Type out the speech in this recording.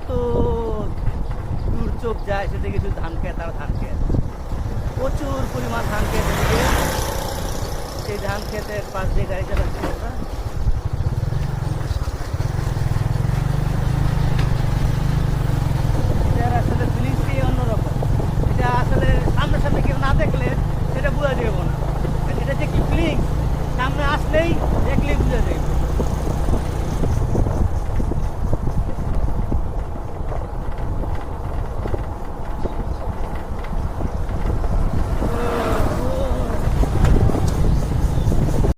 যত দূর চোখ যায় সেদিকে শুধু ধান খেত আর ধান খেত, প্রচুর পরিমাণ ধান খেত এদিকে। সেই ধান খেতের পাশ দিয়ে গাড়ি চালাচ্ছি আমরা।